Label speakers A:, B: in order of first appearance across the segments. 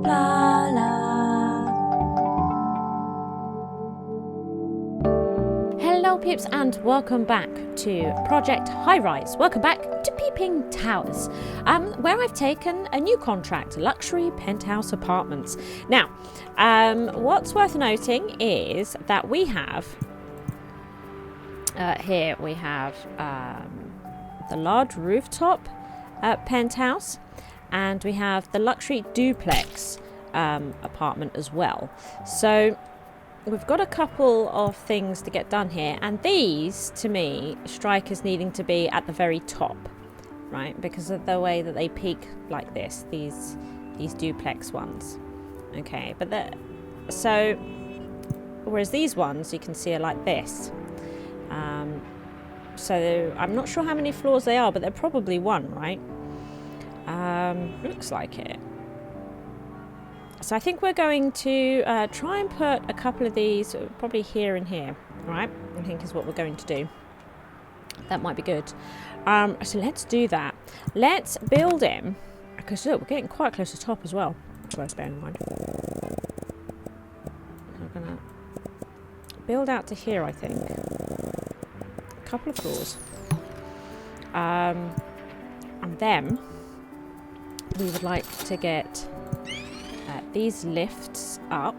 A: Blarla. Hello peeps and welcome back to Project Highrise. Welcome back to Peeping Towers, where I've taken a new contract, luxury penthouse apartments. Now, what's worth noting is that we have here we have the large rooftop penthouse, and we have the luxury duplex apartment as well. So we've got a couple of things to get done here, and these to me strike as needing to be at the very top, right, because of the way that they peak like this, these duplex ones. Okay, but so whereas these ones you can see are like this. So I'm not sure how many floors they are, but they're probably one, right? Looks like it. So I think we're going to try and put a couple of these probably here and here, right? I think is what we're going to do. That might be good. So let's do that. Let's build him, because look, we're getting quite close to the top as well. Worth bearing in mind. We're gonna build out to here, I think. A couple of floors. And then we would like to get these lifts up.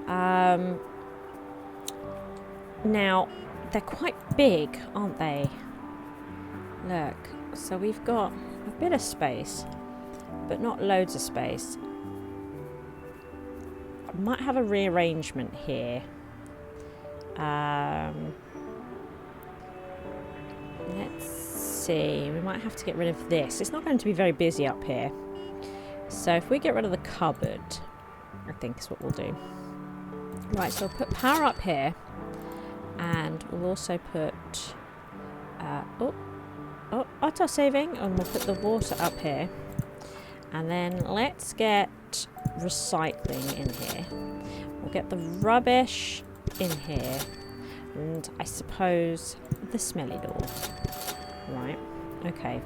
A: Now they're quite big, aren't they? Look, so we've got a bit of space, but not loads of space. I might have a rearrangement here. Let's see, we might have to get rid of this. It's not going to be very busy up here. So if we get rid of the cupboard, I think is what we'll do. Right, so we'll put power up here, and we'll also put auto saving, and we'll put the water up here. And then let's get recycling in here. We'll get the rubbish in here, and I suppose the smelly door. Right, okay.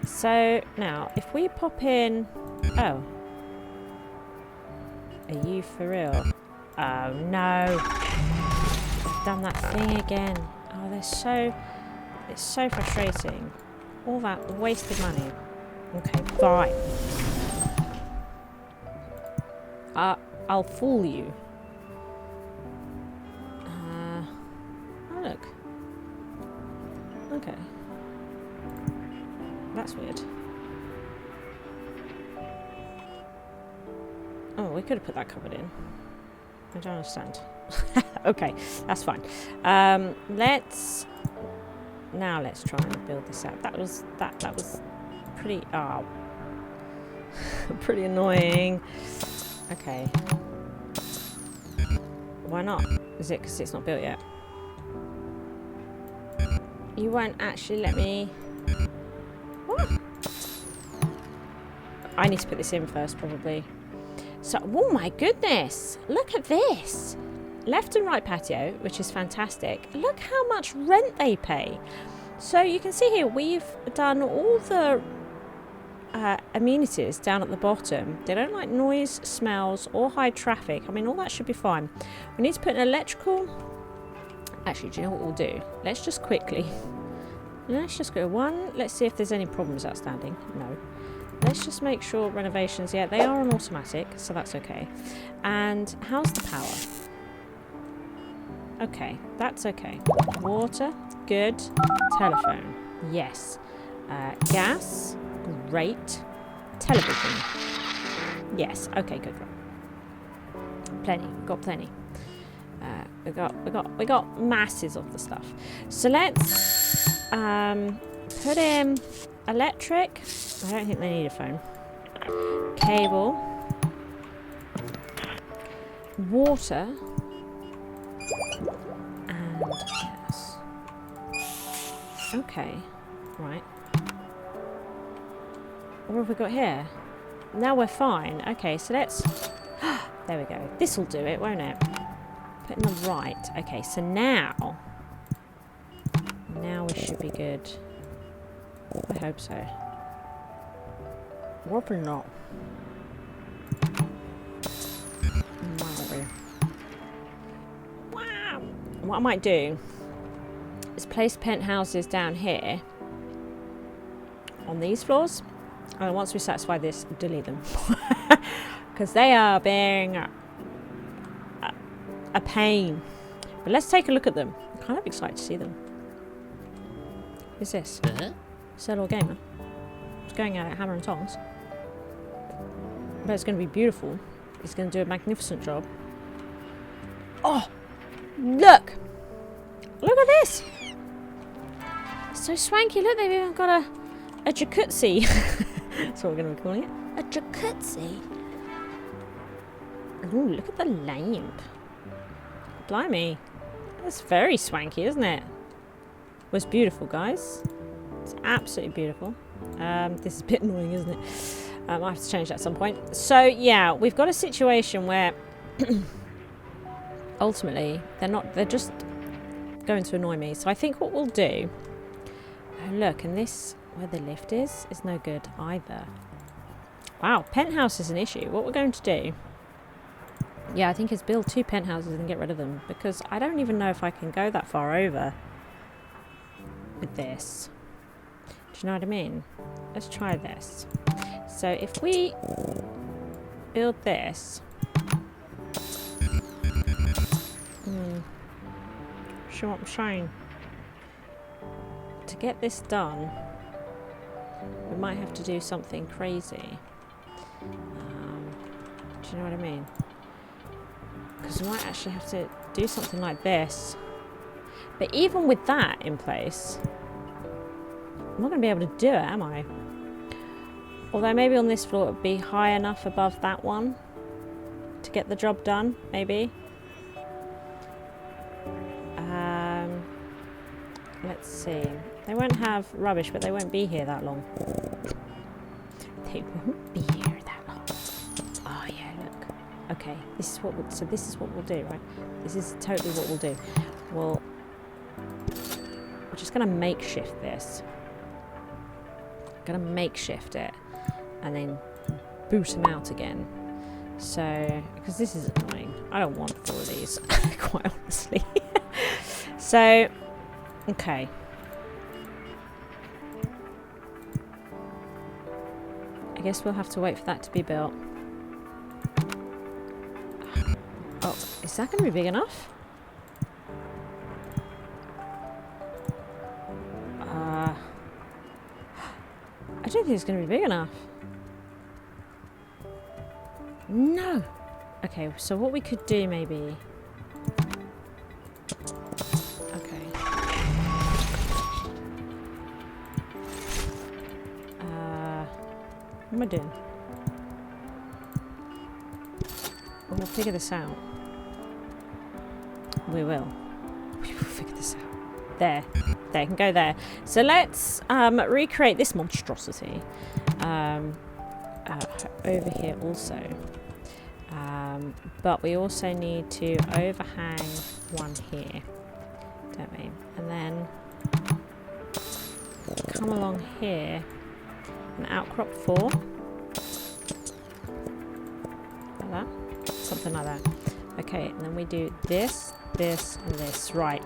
A: So now if we pop in, oh, are you for real? Oh no, I've done that thing again. Oh, it's so frustrating. All that wasted money. Okay, fine. I'll fool you. Oh look. Okay. That's weird. Oh, we could have put that cupboard in. I don't understand. Okay, that's fine. Let's try and build this out. That was pretty pretty annoying. Okay. Why not? Is it because it's not built yet? You won't actually let me. What? I need to put this in first, probably. So, oh my goodness! Look at this! Left and right patio, which is fantastic. Look how much rent they pay. So you can see here, we've done all the amenities down at the bottom. They don't like noise, smells, or high traffic. I mean, all that should be fine. We need to put an electrical. Actually, do you know what we'll do? Let's just quickly. Let's just go one. Let's see if there's any problems outstanding. No. Let's just make sure renovations. Yeah, they are on automatic, so that's okay. And how's the power? Okay, that's okay. Water, good. Telephone, yes. Gas, great. Television, yes. Okay, good. Plenty. We've got plenty. We got masses of the stuff. So let's put in electric. I don't think they need a phone. Cable. Water. And gas. Okay. Right. What have we got here? Now we're fine. Okay, so let's... There we go. This'll do it, won't it? Put in the right. Okay, so now we should be good. I hope so. Probably not. what I might do is place penthouses down here on these floors, and once we satisfy this, delete them. Because they are being a pain. But let's take a look at them. I'm kind of excited to see them. Who's this? Solo Gamer. He's going at it hammer and tongs. But it's going to be beautiful. He's going to do a magnificent job. Oh! Look! Look at this! So swanky. Look, they've even got a jacuzzi. That's what we're going to be calling it. A jacuzzi. Ooh, look at the lamp. Blimey. That's very swanky, isn't it? Well, it's beautiful, guys. It's absolutely beautiful. This is a bit annoying, isn't it? I have to change that at some point. So, yeah, we've got a situation where ultimately they're just going to annoy me. So I think what we'll do... Oh, look, and this, where the lift is no good either. Wow, penthouse is an issue. What we're going to do... Yeah, I think it's build 2 penthouses and get rid of them, because I don't even know if I can go that far over with this. Do you know what I mean? Let's try this. So if we build this... Sure what I'm saying. To get this done, we might have to do something crazy. Do you know what I mean? Because we might actually have to do something like this. But even with that in place, I'm not going to be able to do it, am I? Although maybe on this floor it would be high enough above that one to get the job done, maybe. Let's see. They won't have rubbish, but they won't be here that long. They won't be here that long. Oh yeah, look. Okay, this is what we'll do, right? This is totally what we'll do. We're just gonna makeshift this. Gonna makeshift it, and then boot them out again. So, because this is annoying. I don't want 4 of these, quite honestly. So, okay. I guess we'll have to wait for that to be built. Oh, is that going to be big enough? I don't think it's going to be big enough. No! Okay, so what we could do maybe... Okay. What am I doing? We'll figure this out. We will. We will figure this out. There. There, can go there. So let's recreate this monstrosity over here also. But we also need to overhang one here, don't we? And then come along here and outcrop 4. Like that. Something like that. Okay, and then we do this, this, and this. Right.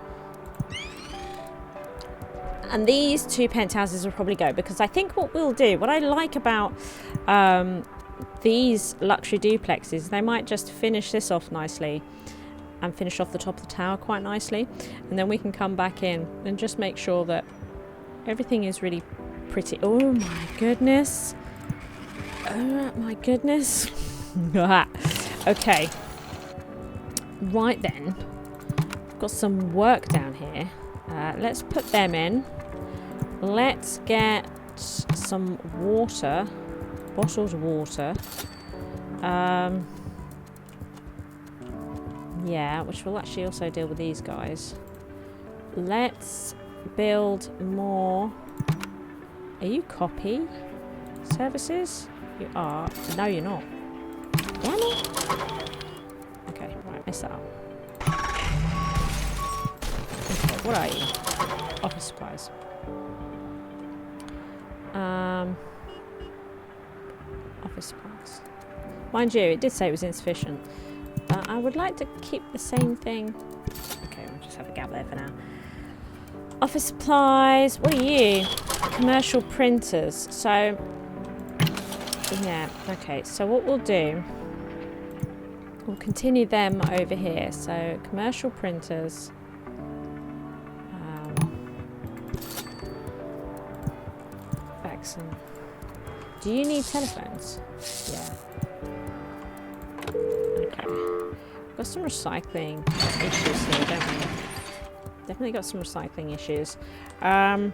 A: And these 2 penthouses will probably go, because I think what we'll do, what I like about these luxury duplexes, they might just finish this off nicely and finish off the top of the tower quite nicely, and then we can come back in and just make sure that everything is really pretty. Oh my goodness. Oh my goodness. Okay. Right then. Got some work down here. Let's put them in. Let's get some water. Bottled water. Yeah, which will actually also deal with these guys. Let's build more. Are you copy services? You are. No, you're not. Damn it. Okay, right, mess that up. Okay, what are you? Office supplies. Office supplies. Mind you, it did say it was insufficient. But I would like to keep the same thing. Okay. Okay, we'll just have a gap there for now. Office supplies. What are you? Commercial printers. So, yeah. Okay, so what we'll do, we'll continue them over here. So, commercial printers. Excellent. Do you need telephones? Yeah. Okay. We've got some recycling issues here, don't we? Definitely got some recycling issues. What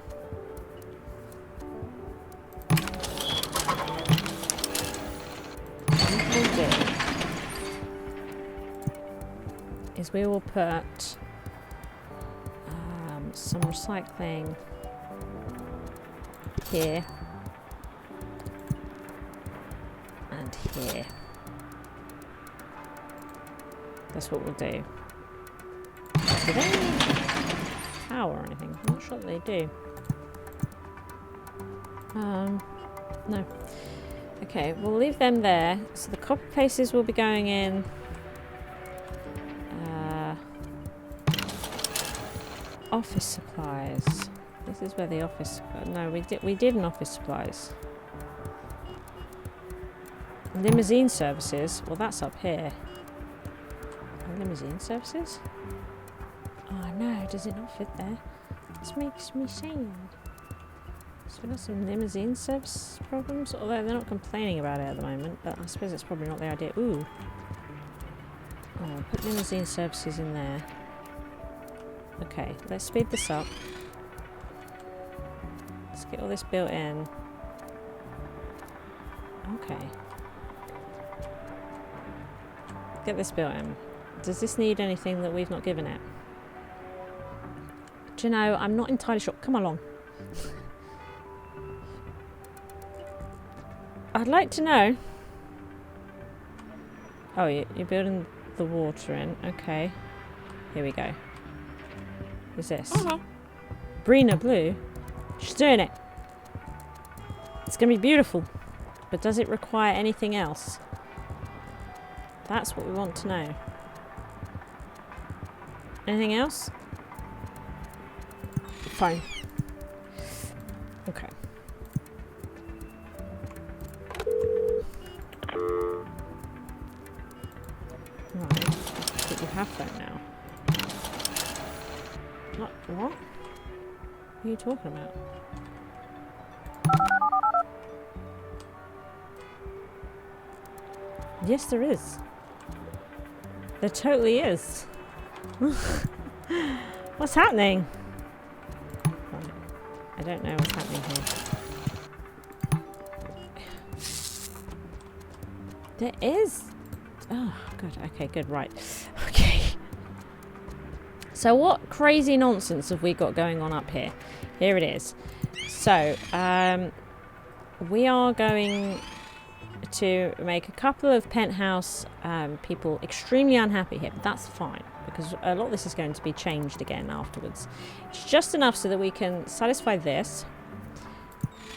A: we'll do is we will put some recycling here and here. That's what we'll do. Do they need power or anything? I'm not sure that they do. No. Okay, we'll leave them there. So the copy pastes will be going in. Office supplies. This is where the office. No, we did an office supplies. Limousine services. Well, that's up here. Limousine services? Oh no, does it not fit there? This makes me sad. So we've got some limousine service problems, although they're not complaining about it at the moment, but I suppose it's probably not the idea. Ooh. Oh, put limousine services in there. Okay, let's speed this up. Let's get all this built in. Okay. Get this built in. Does this need anything that we've not given it? Do you know, I'm not entirely sure. Come along. I'd like to know. Oh, you're building the water in. Okay. Here we go. Who's this? Brina Blue. She's doing it. It's going to be beautiful. But does it require anything else? That's what we want to know. Anything else? Fine. Okay. Right. Put your half phone now. What? What? What are you talking about? Yes, there is. There totally is. What's happening? I don't know what's happening here. There is. Oh, good. Okay, good. Right. Okay. So what crazy nonsense have we got going on up here? Here it is. So, we are going to make a couple of penthouse people extremely unhappy here, but that's fine because a lot of this is going to be changed again afterwards. It's just enough so that we can satisfy this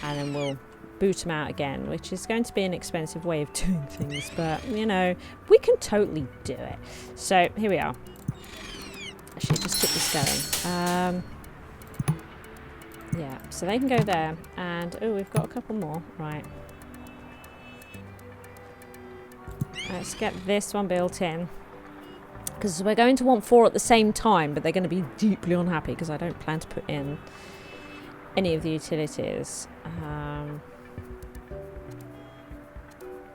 A: and then we'll boot them out again, which is going to be an expensive way of doing things, but you know, we can totally do it. So here we are. Actually, just keep this going. Yeah, so they can go there, and oh, we've got a couple more. Right. Let's get this one built in. Because we're going to want 4 at the same time, but they're going to be deeply unhappy because I don't plan to put in any of the utilities.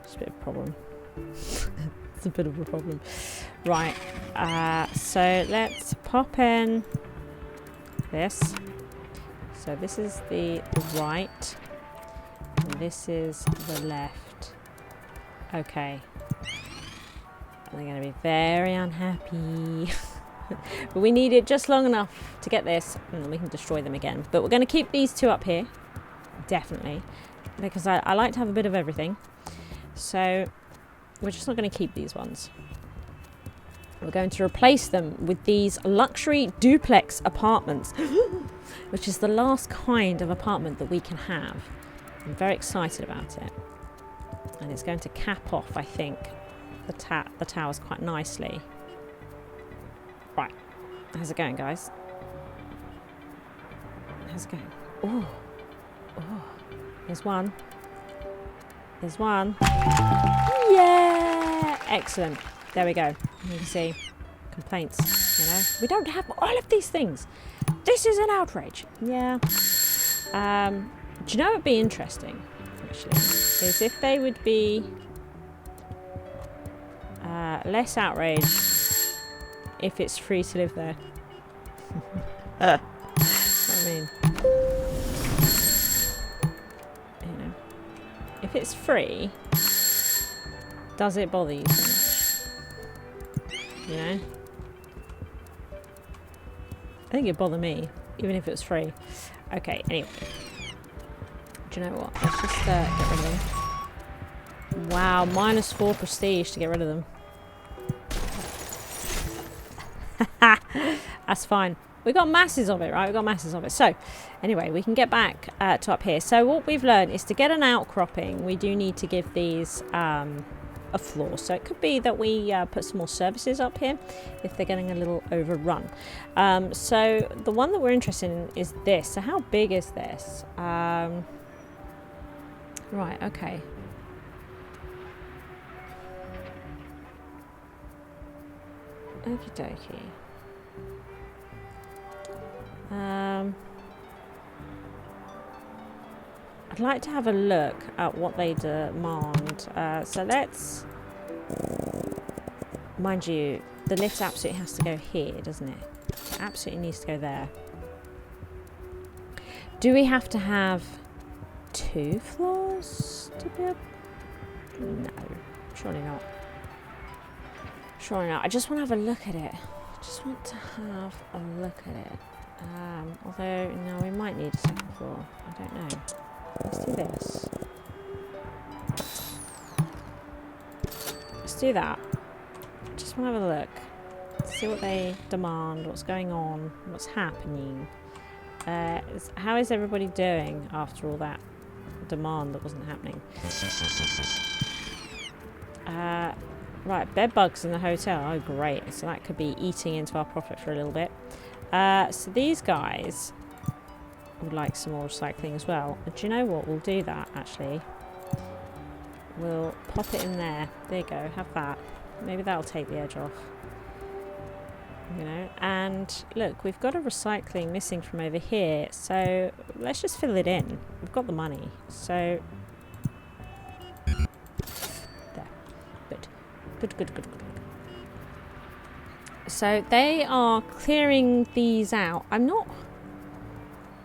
A: It's a bit of a problem. It's a bit of a problem. Right. So let's pop in this. So this is the right, and this is the left. Okay. And they're going to be very unhappy. But we need it just long enough to get this, and then we can destroy them again. But we're going to keep these 2 up here. Definitely. Because I like to have a bit of everything. So we're just not going to keep these ones. We're going to replace them with these luxury duplex apartments. Which is the last kind of apartment that we can have. I'm very excited about it. And it's going to cap off, I think, the towers quite nicely. Right. How's it going, guys? How's it going? Oh. Oh. There's one. There's one. Yeah! Excellent. There we go. You can see complaints, you know. We don't have all of these things. This is an outrage. Yeah. Do you know what would be interesting, actually? Is if they would be less outraged if it's free to live there. I mean, you know, if it's free, does it bother you so much? You know? I think it'd bother me, even if it was free. Okay, anyway. Do you know what? Let's just get rid of them. Wow, -4 prestige to get rid of them. That's fine. We got masses of it, right? We got masses of it. So, anyway, we can get back to up here. So, what we've learned is to get an outcropping, we do need to give these a floor. So, it could be that we put some more services up here if they're getting a little overrun. So, the one that we're interested in is this. So, how big is this? Right, okay. Okie dokie. I'd like to have a look at what they demand. So let's... Mind you, the lift absolutely has to go here, doesn't it? It absolutely needs to go there. Do we have to have 2 floors to build? No, surely not. Surely not. I just want to have a look at it. I just want to have a look at it. Although, no, we might need a 2nd floor. I don't know. Let's do this. Let's do that. Just want to have a look. See what they demand, what's going on, what's happening. How is everybody doing after all that demand that wasn't happening? Right, bed bugs in the hotel. Oh, great. So that could be eating into our profit for a little bit. So these guys would like some more recycling as well. And do you know what? We'll do that, actually. We'll pop it in there. There you go. Have that. Maybe that'll take the edge off. You know, and look, we've got a recycling missing from over here, so let's just fill it in. We've got the money, so there. Good. So they are clearing these out. I'm not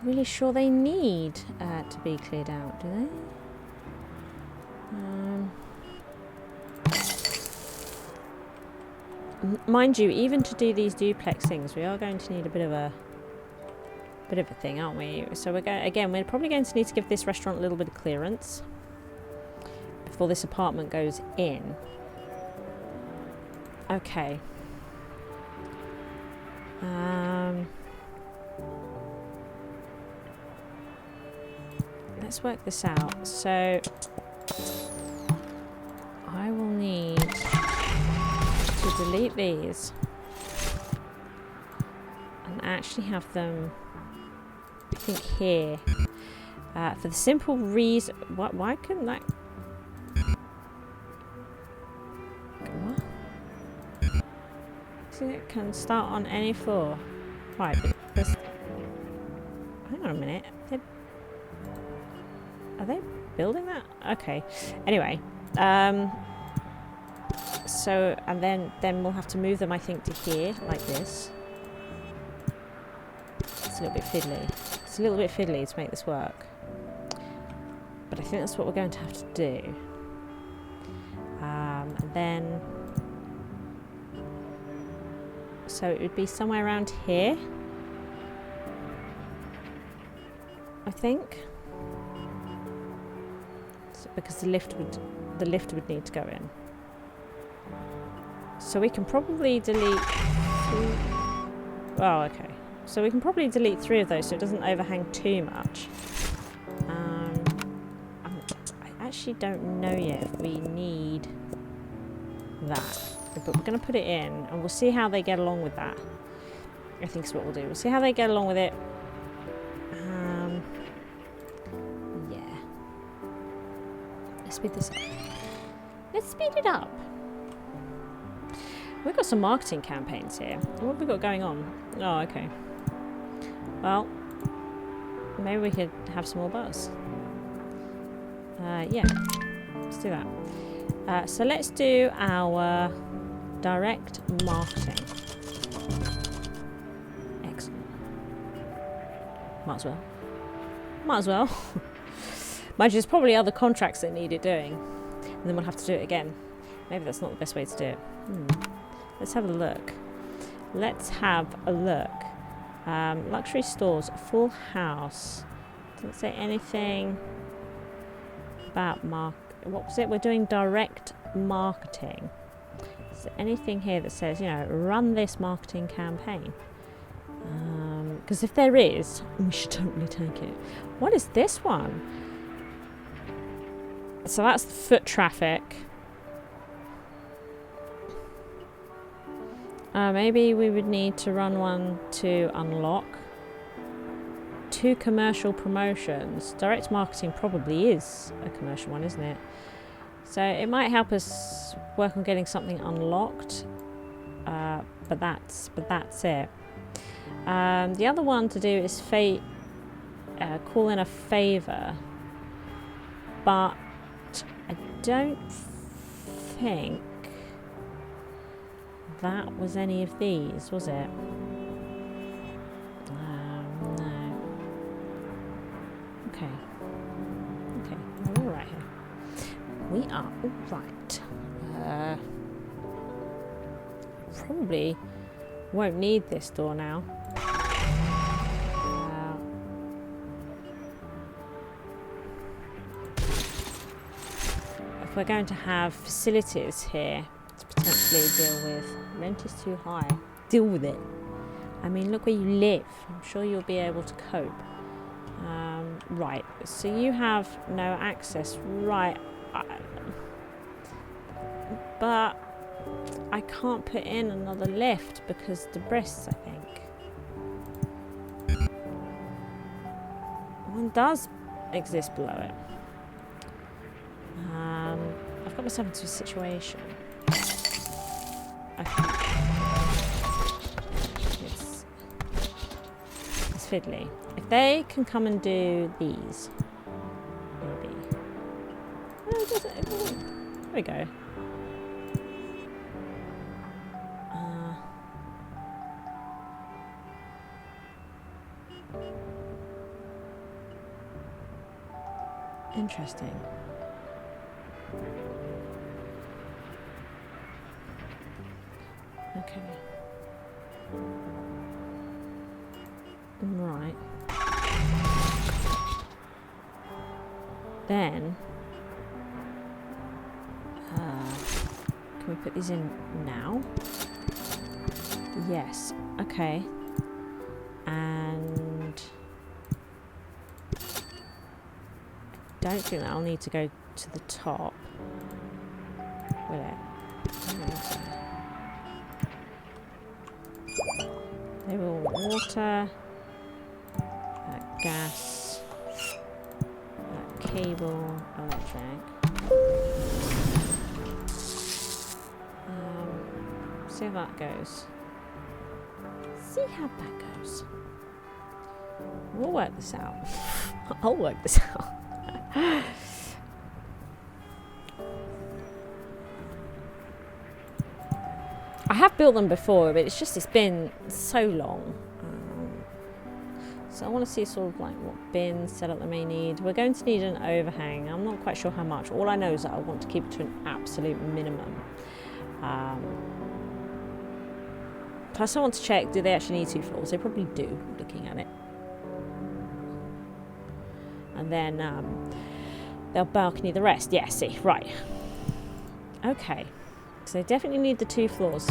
A: really sure they need to be cleared out, do they? Mind you, even to do these duplex things, we are going to need a bit of a thing, aren't we? So we're going again. We're probably going to need to give this restaurant a little bit of clearance before this apartment goes in. Okay. Let's work this out. So I will need to delete these and actually have them, I think, here for the simple reason. Why couldn't that? What? So it can start on any floor, right? Because hang on a minute. Are they building that? Okay. Anyway. So, and then we'll have to move them, I think, to here, like this. It's a little bit fiddly. It's a little bit fiddly to make this work. But I think that's what we're going to have to do. And then... So it would be somewhere around here. I think. So, because the lift would need to go in. So we can probably delete 3... Oh, okay. So we can probably delete 3 of those so it doesn't overhang too much. I actually don't know yet if we need that. But we're going to put it in and we'll see how they get along with that. I think is what we'll do. We'll see how they get along with it. Yeah. Let's speed this up. Let's speed it up. We've got some marketing campaigns here. What have we got going on? Oh, okay. Well, maybe we could have some more buzz. Yeah, let's do that. So let's do our direct marketing. Excellent. Might as well. Might as well. Mind you, there's probably other contracts that need it doing. And then we'll have to do it again. Maybe that's not the best way to do it. Let's have a look. Let's have a look. Luxury stores, full house. Doesn't say anything about what was it? We're doing direct marketing. Is there anything here that says, you know, run this marketing campaign? Because if there is, we should totally take it. What is this one? So that's the foot traffic. Maybe we would need to run one to unlock. 2 commercial promotions. Direct marketing probably is a commercial one, isn't it? So it might help us work on getting something unlocked. But that's it. The other one to do is call in a favour. But I don't think that was any of these, was it? No. Okay. We're all right here. We are all right. Probably won't need this door now. If we're going to have facilities here to potentially deal with, rent is too high. Deal with it. I mean, look where you live. I'm sure you'll be able to cope. Right, so you have no access. Right. But I can't put in another lift because the breasts, I think. One does exist below it. I've got myself into a situation. Okay. It's fiddly. If they can come and do these, maybe. No, it doesn't. There we go. Interesting. Okay. Right. Then, can we put these in now? Yes. Okay. And I don't think that I'll need to go to the top, will it? I don't think so. They will water, gas, cable, electric. See how that goes. See how that goes. We'll work this out. I'll work this out. I have built them before, but it's been so long. So I want to see sort of like what bins setup they may need. We're going to need an overhang. I'm not quite sure how much. All I know is that I want to keep it to an absolute minimum. Plus I want to check, do they actually need 2 floors? They probably do, looking at it. And then they'll balcony the rest. Yeah, see, right. Okay. So they definitely need the 2 floors.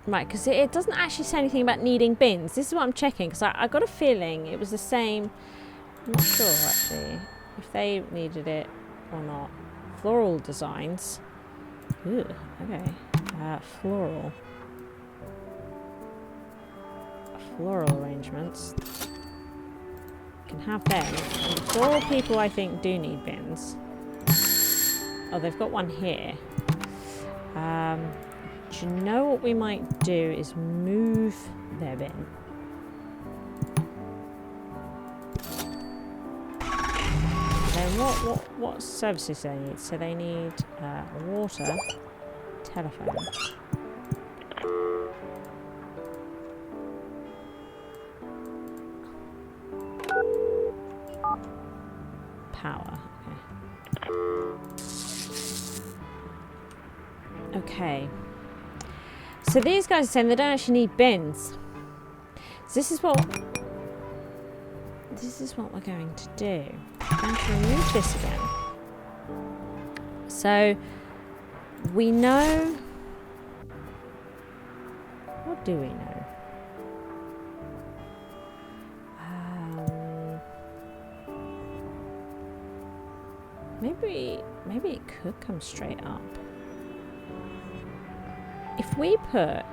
A: Right, because it doesn't actually say anything about needing bins. This is what I'm checking, because I got a feeling it was the same. I'm not sure, actually, if they needed it or not. Floral designs. Ooh, okay. Floral. Floral arrangements. Can have them. And the floral people, I think, do need bins. Oh, they've got one here. Do you know what we might do is move their bin. Then what services do they need? So they need water, telephone. Power. Okay. So these guys are saying they don't actually need bins. So this is what we're going to do. We're going to remove this again. So we know. What do we know? Maybe it could come straight up. If we put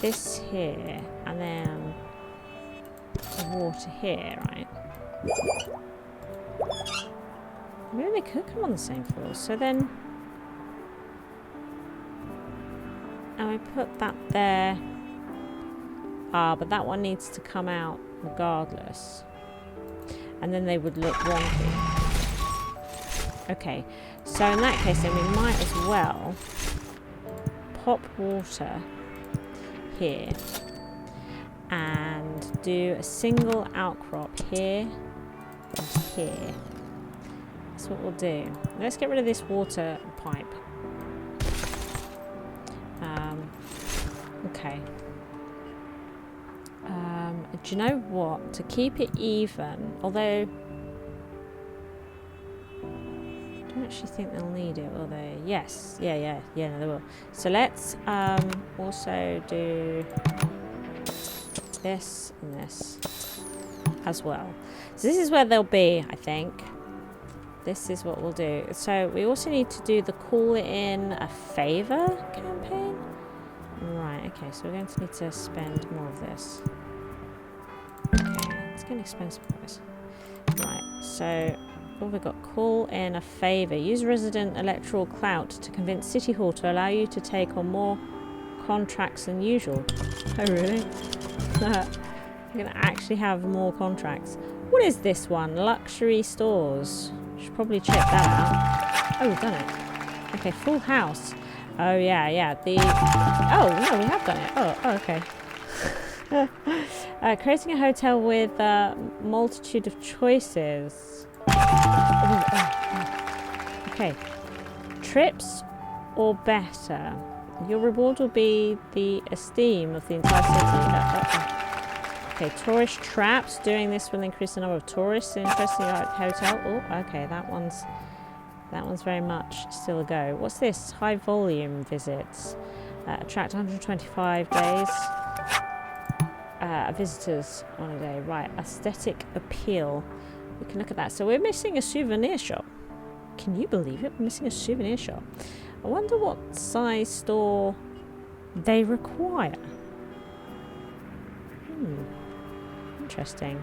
A: this here and then the water here, right? Maybe they could come on the same floor. So then, and we put that there. Ah, but that one needs to come out regardless. And then they would look wonky. Okay, so in that case then we might as well pop water here and do a single outcrop here and here. That's what we'll do. Let's get rid of this water pipe. Okay. Do you know what? To keep it even, although I don't actually think they'll need it, will they? Yes. Yeah, no, they will. So let's also do this and this as well. So this is where they'll be, I think. This is what we'll do. So we also need to do the call it in a favour campaign. Right, okay, so we're going to need to spend more of this. Okay, it's getting expensive, guys. Right, so what have we got? Call in a favour. Use resident electoral clout to convince City Hall to allow you to take on more contracts than usual. Oh, really? You're going to actually have more contracts. What is this one? Luxury stores. Should probably check that out. Oh, we've done it. Okay, full house. Oh, yeah. Oh, no, we have done it. Oh, okay. Creating a hotel with a multitude of choices. Okay. Trips or better. Your reward will be the esteem of the entire city. Okay, tourist traps. Doing this will increase the number of tourists interested in your hotel. Oh, okay, that one's very much still a go. What's this? High volume visits. Attract 125 days. Visitors on a day. Right, aesthetic appeal. We can look at that. So we're missing a souvenir shop. Can you believe it? We're missing a souvenir shop. I wonder what size store they require. Interesting.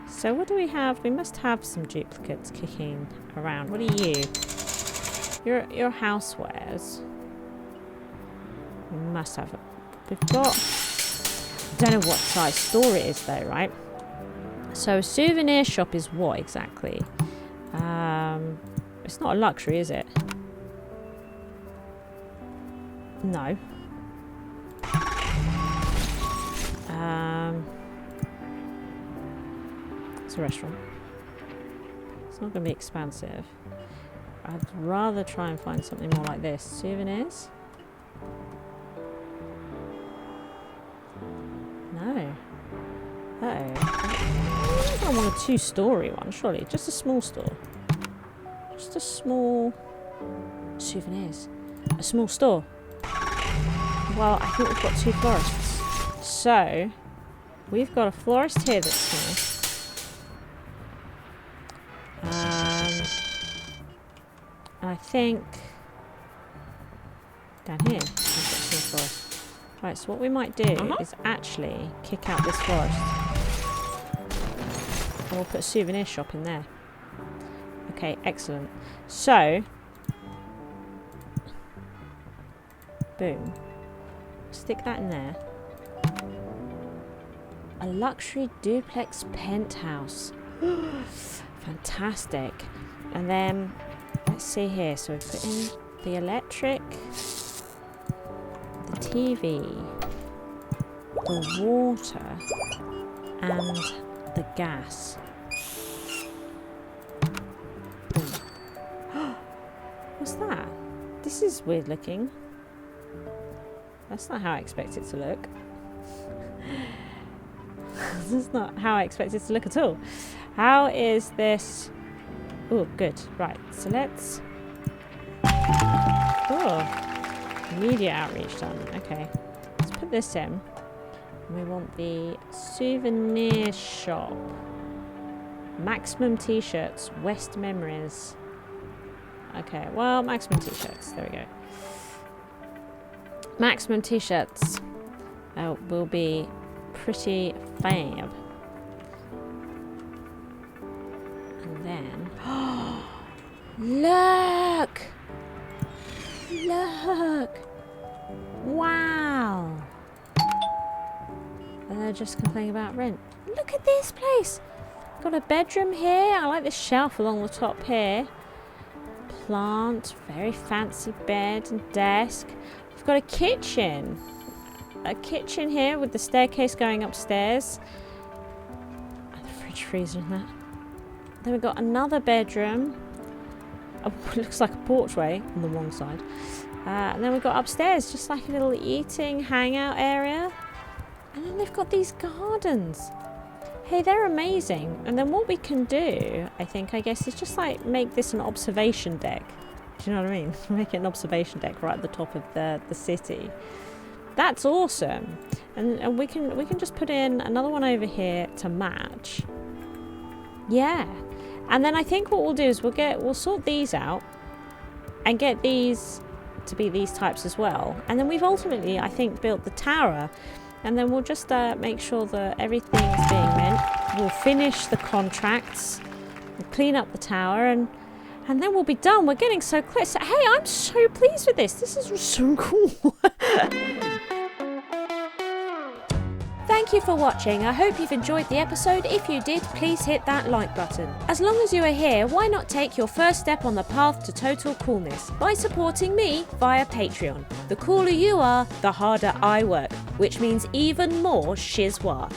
A: So what do we have? We must have some duplicates kicking around. What are you? Your housewares. We must have it. We've got... I don't know what size store it is though, right? So a souvenir shop is what exactly? It's not a luxury, is it? No. It's a restaurant. It's not going to be expansive. I'd rather try and find something more like this. Souvenirs? No. Uh-oh. I don't want a two-storey one, surely. Just a small store. Just a small... Souvenirs. A small store. Well, I think we've got two florists. So, we've got a florist here that's small. And I think Down here. Right, so what we might do is actually kick out this forest. And we'll put a souvenir shop in there. Okay, excellent. So, boom. Stick that in there. A luxury duplex penthouse. Fantastic. And then, let's see here. So we put in the electric, the TV, the water, and the gas. What's that? This is weird looking. That's not how I expect it to look. This is not how I expect it to look at all. How is this? Oh, good. Right, so let's... Oh, media outreach done. Okay, let's put this in. We want the Souvenir Shop. Maximum t-shirts, West Memories. Okay, well, maximum t-shirts. There we go. Maximum t-shirts will be pretty fab. And then... Look! Look! Wow! And they're just complaining about rent. Look at this place! Got a bedroom here. I like this shelf along the top here. Plant, very fancy bed and desk. We've got a kitchen. A kitchen here with the staircase going upstairs. And the fridge freezer in that. Then we've got another bedroom. Oh, it looks like a porchway on the wrong side. And then we've got upstairs, just like a little eating hangout area. And then they've got these gardens. Hey, they're amazing. And then what we can do, I guess, is just like make this an observation deck. Do you know what I mean? Make it an observation deck right at the top of the city. That's awesome. And we can just put in another one over here to match. Yeah. And then I think what we'll do is we'll sort these out and get these to be these types as well. And then we've ultimately, I think, built the tower. And then we'll just make sure that everything's being meant. We'll finish the contracts, we'll clean up the tower, and then we'll be done. We're getting so close. Hey, I'm so pleased with this. This is so cool. Thank you for watching. I hope you've enjoyed the episode. If you did, please hit that like button. As long as you are here, why not take your first step on the path to total coolness by supporting me via Patreon. The cooler you are, the harder I work, which means even more shizwa.